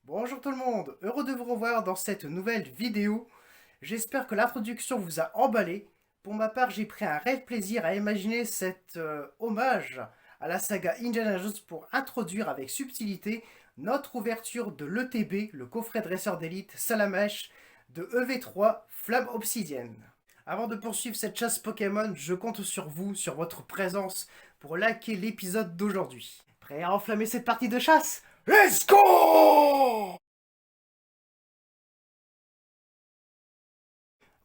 Bonjour tout le monde, heureux de vous revoir dans cette nouvelle vidéo. J'espère que l'introduction vous a emballé. Pour ma part, j'ai pris un réel plaisir à imaginer cet hommage à la saga Indiana Jones pour introduire avec subtilité notre ouverture de l'ETB, le coffret dresseur d'élite Salamèche de EV3 Flamme Obsidienne. Avant de poursuivre cette chasse Pokémon, je compte sur vous, sur votre présence pour liker l'épisode d'aujourd'hui. Prêt à enflammer cette partie de chasse? Let's go!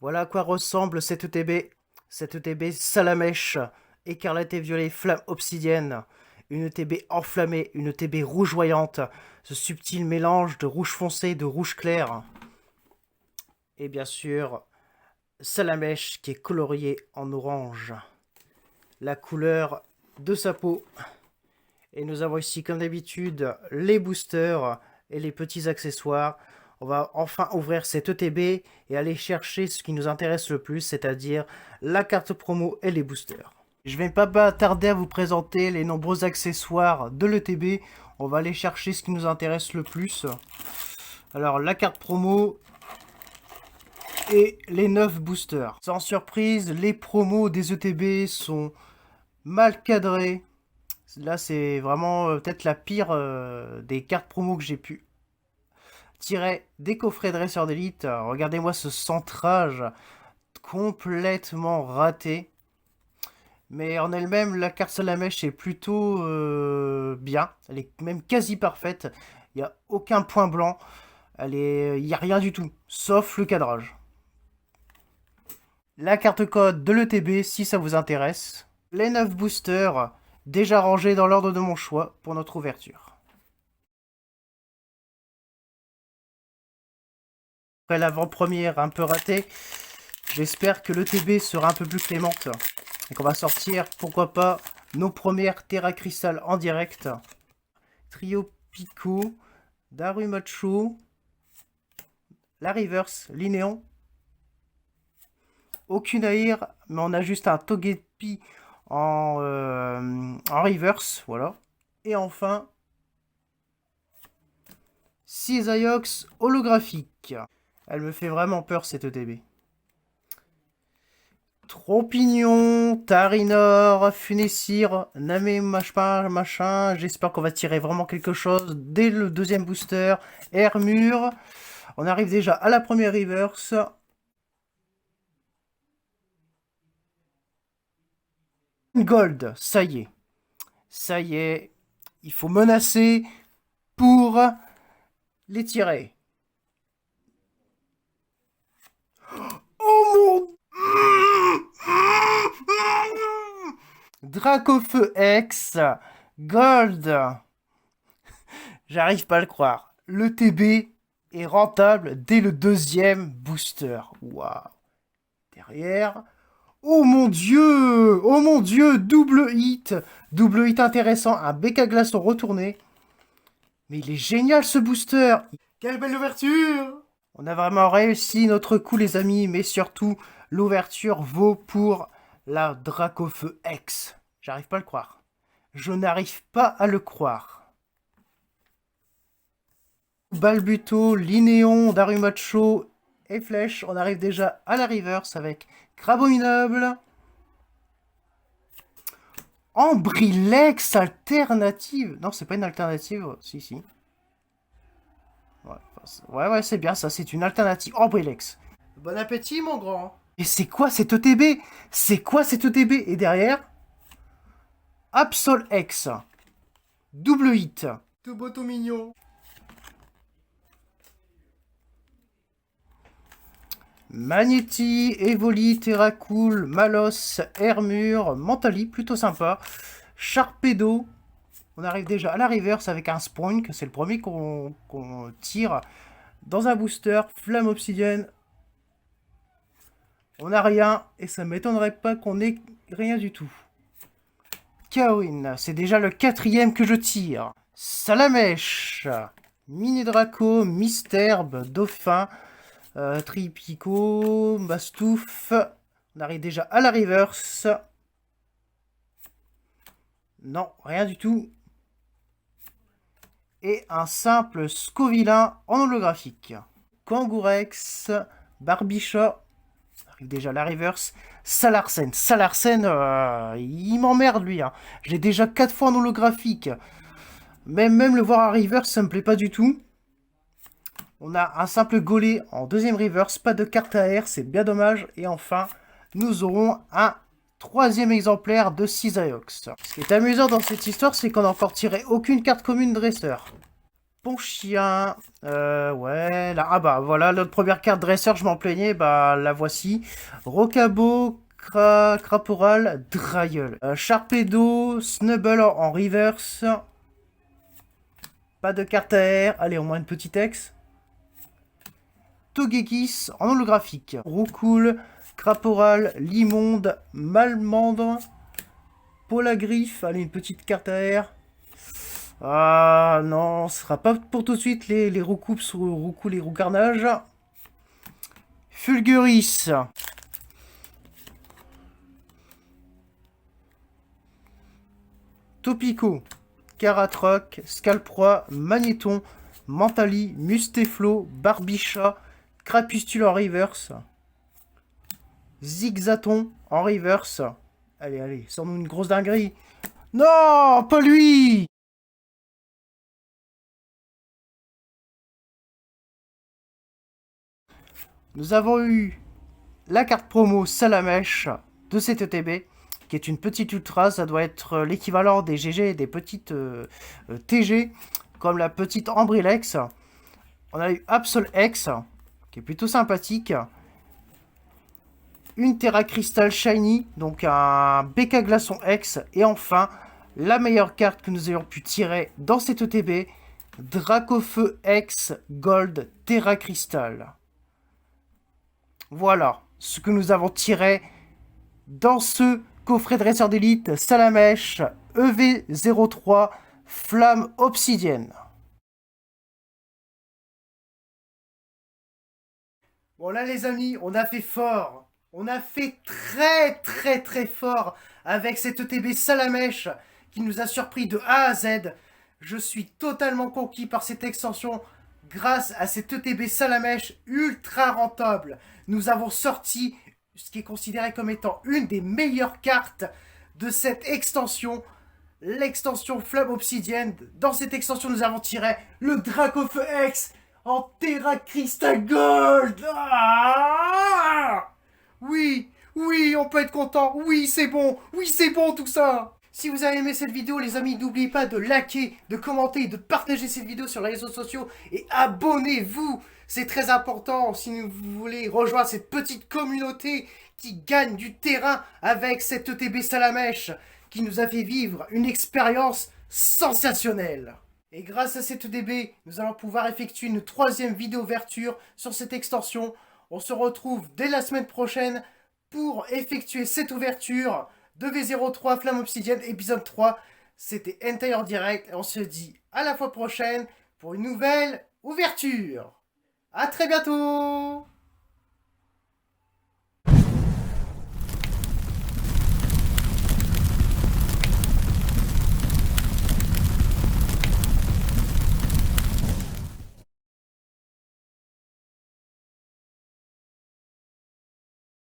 Voilà à quoi ressemble cette ETB. Cette ETB Salamèche, écarlate et violet, flamme obsidienne. Une ETB enflammée, une ETB rougeoyante. Ce subtil mélange de rouge foncé et de rouge clair. Et bien sûr, Salamèche qui est coloriée en orange. La couleur de sa peau. Et nous avons ici, comme d'habitude, les boosters et les petits accessoires. On va enfin ouvrir cette ETB et aller chercher ce qui nous intéresse le plus, c'est-à-dire la carte promo et les boosters. Je vais pas tarder à vous présenter les nombreux accessoires de l'ETB. On va aller chercher ce qui nous intéresse le plus. Alors, la carte promo et les 9 boosters. Sans surprise, les promos des ETB sont mal cadrés. Là, c'est vraiment peut-être la pire des cartes promo que j'ai pu tirer des coffrets dresseurs d'élite. Regardez-moi ce centrage complètement raté. Mais en elle-même, la carte Salamèche est plutôt bien. Elle est même quasi parfaite. Il n'y a aucun point blanc. Il n'y a rien du tout, sauf le cadrage. La carte code de l'ETB, si ça vous intéresse. Les 9 boosters, déjà rangés dans l'ordre de mon choix pour notre ouverture. Après l'avant-première un peu ratée, j'espère que l'ETB sera un peu plus clémente. Et qu'on va sortir, pourquoi pas, nos premières Terra Crystal en direct. Trio Pico, Darumacho, la Reverse, Linéon. Aucune Air, mais on a juste un Togepi en reverse, voilà. Et enfin, 6 Aiox holographique. Elle me fait vraiment peur cette ETB. Trompignon, Tarinor, Funessir, Namé, machin. J'espère qu'on va tirer vraiment quelque chose dès le deuxième booster. Hermure. On arrive déjà à la première reverse. Gold, ça y est. Ça y est. Il faut menacer pour les tirer. Oh mon... Dracofeu X, Gold. J'arrive pas à le croire. Le TB est rentable dès le deuxième booster. Waouh. Derrière. Oh mon dieu! Oh mon dieu! Double hit! Double hit intéressant. Un BK Glaçon retourné. Mais il est génial ce booster! Quelle belle ouverture! On a vraiment réussi notre coup les amis, mais surtout l'ouverture vaut pour la Dracofeu X. J'arrive pas à le croire. Je n'arrive pas à le croire. Balbuto, Linéon, Darumacho et Flèche. On arrive déjà à la reverse avec Crabominable. Ambrilex alternative. Non, c'est pas une alternative. Si, si. Ouais, c'est bien ça. C'est une alternative. Ambrilex. Bon appétit, mon grand. Et c'est quoi cette ETB? C'est quoi cette ETB? Et derrière, Absol X. Double hit. Tout beau, tout mignon. Magnéti, Evoli, Terracool, Malos, Hermure, Mentali, plutôt sympa. Sharpedo, On arrive déjà à la reverse avec un Sprunk. C'est le premier qu'on tire dans un booster. Flamme obsidienne. On n'a rien. Et ça m'étonnerait pas qu'on ait rien du tout. Kaorin. C'est déjà le 4e que je tire. Salamèche. Mini Draco. Misterbe. Dauphin. Tripico. Mastouf. On arrive déjà à la reverse. Non, rien du tout. Et un simple Scovillain en holographique. Kangourex, Barbicha, arrive déjà la reverse. Salarsen, il m'emmerde lui. Hein. Je l'ai déjà 4 fois en holographique. Même le voir en reverse, ça me plaît pas du tout. On a un simple Golé en 2e reverse, pas de carte AR, c'est bien dommage. Et enfin, nous aurons un 3e exemplaire de Cisaiox. Ce qui est amusant dans cette histoire, c'est qu'on n'a encore tiré aucune carte commune dresseur. Ponchien, ouais, là, ah bah voilà, notre première carte dresseur, je m'en plaignais, bah la voici. Rocabo, Craporal, Drailleul. Sharpedo, Snubble en reverse. Pas de carte AR, allez, au moins une petite ex. Togekiss en holographique. Roucoule, Craporal, Limonde, Malmandre, Polagriffe, allez, une petite carte AR. Ah non, ce sera pas pour tout de suite les roucoupes ou roucoules et roucarnages. Fulguris. Topico, Caratroc, Scalproie, Magnéton, Mentali, Mustéflo, Barbicha, Crapustule en reverse. Zigzaton en reverse. Allez, sors-nous une grosse dinguerie. Non, pas lui! Nous avons eu la carte promo Salamèche de CTTB, qui est une petite ultra. Ça doit être l'équivalent des GG et des petites TG, comme la petite Ambrilex. On a eu Absol X, qui est plutôt sympathique. Une Terra Crystal Shiny, donc un BK Glaçon X. Et enfin, la meilleure carte que nous ayons pu tirer dans cette ETB, Dracofeu X Gold Terra Crystal. Voilà ce que nous avons tiré dans ce coffret dresseur d'élite Salamèche EV03 Flamme Obsidienne. Bon là les amis, on a fait fort. On a fait très fort avec cette ETB Salamèche qui nous a surpris de A à Z. Je suis totalement conquis par cette extension. Grâce à cette ETB Salamèche ultra rentable, nous avons sorti ce qui est considéré comme étant une des meilleures cartes de cette extension, l'extension Flamme Obsidienne. Dans cette extension, nous avons tiré le Dracofeu X en Terra Crystal Gold. Ah oui, on peut être content. Oui, c'est bon tout ça. Si vous avez aimé cette vidéo, les amis, n'oubliez pas de liker, de commenter, de partager cette vidéo sur les réseaux sociaux et abonnez-vous. C'est très important si vous voulez rejoindre cette petite communauté qui gagne du terrain avec cette ETB Salamèche qui nous a fait vivre une expérience sensationnelle. Et grâce à cette ETB, nous allons pouvoir effectuer une 3e vidéo ouverture sur cette extension. On se retrouve dès la semaine prochaine pour effectuer cette ouverture de V03 Flamme Obsidienne épisode 3. C'était Entire Direct et on se dit à la fois prochaine pour une nouvelle ouverture. A très bientôt!